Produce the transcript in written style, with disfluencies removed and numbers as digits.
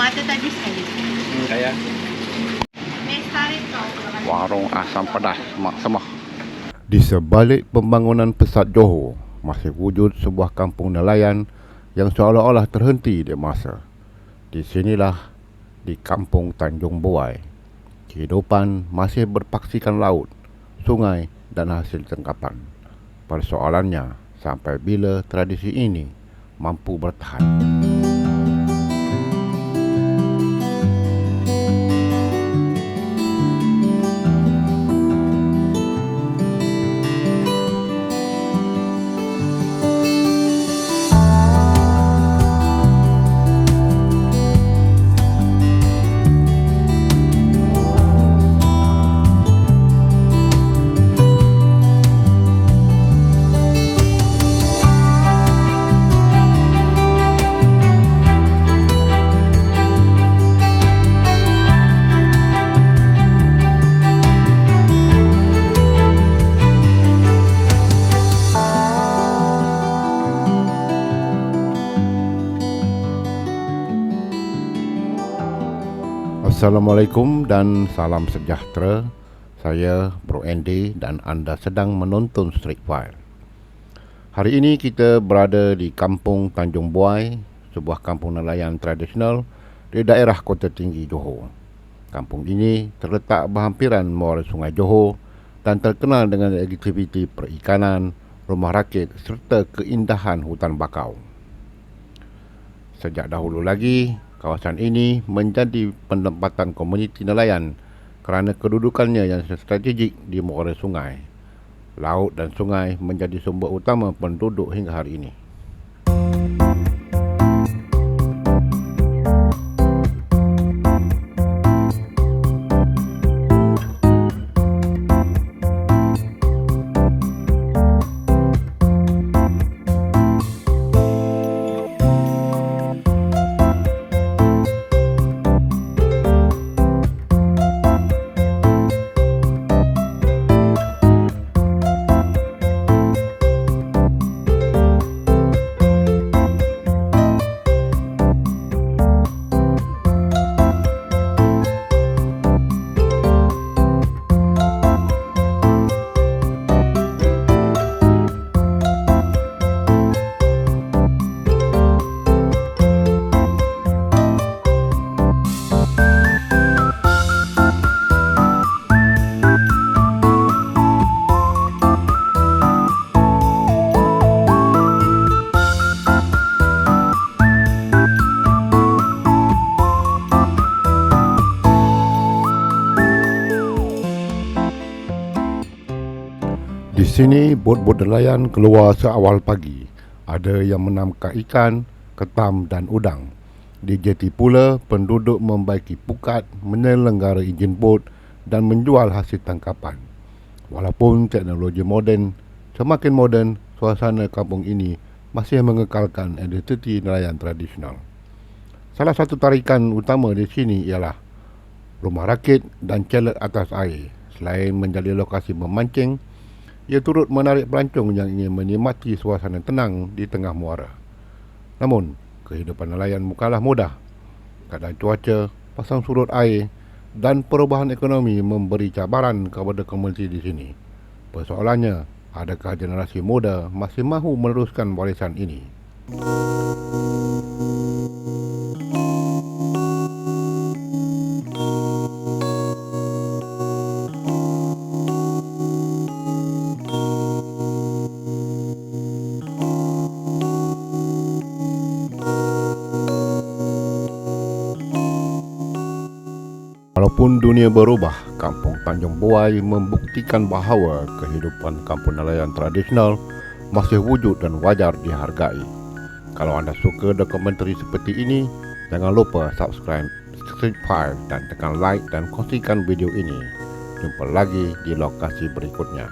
mata tadi sekali. Kayak warung asam pedas Mak Semah. Di sebalik pembangunan pesat Johor, masih wujud sebuah kampung nelayan yang seolah-olah terhenti di masa. Di sinilah, di kampung Tanjung Buai, kehidupan masih berpaksikan laut, sungai dan hasil tangkapan. Persoalannya, sampai bila tradisi ini mampu bertahan? Assalamualaikum dan salam sejahtera. Saya Bro Andy dan anda sedang menonton Street File. Hari ini kita berada di kampung Tanjung Buai, sebuah kampung nelayan tradisional di daerah Kota Tinggi Johor. Kampung ini terletak berhampiran muara Sungai Johor dan terkenal dengan aktiviti perikanan, rumah rakit serta keindahan hutan bakau. Sejak dahulu lagi, kawasan ini menjadi penempatan komuniti nelayan kerana kedudukannya yang strategik di muara sungai. Laut dan sungai menjadi sumber utama penduduk hingga hari ini. Di sini, bot-bot nelayan keluar seawal pagi. Ada yang menangkap ikan, ketam dan udang. Di jeti pula, penduduk membaiki pukat, menyelenggara enjin bot dan menjual hasil tangkapan. Walaupun teknologi moden, semakin moden, suasana kampung ini masih mengekalkan identiti nelayan tradisional. Salah satu tarikan utama di sini ialah rumah rakit dan celet atas air. Selain menjadi lokasi memancing, ia turut menarik pelancong yang ingin menikmati suasana tenang di tengah muara. Namun, kehidupan nelayan bukanlah mudah. Keadaan cuaca, pasang surut air dan perubahan ekonomi memberi cabaran kepada komuniti di sini. Persoalannya, adakah generasi muda masih mahu meneruskan warisan ini? Walaupun dunia berubah, kampung Tanjung Buai membuktikan bahawa kehidupan kampung nelayan tradisional masih wujud dan wajar dihargai. Kalau anda suka dokumentari seperti ini, jangan lupa subscribe Street File dan tekan like dan kongsikan video ini. Jumpa lagi di lokasi berikutnya.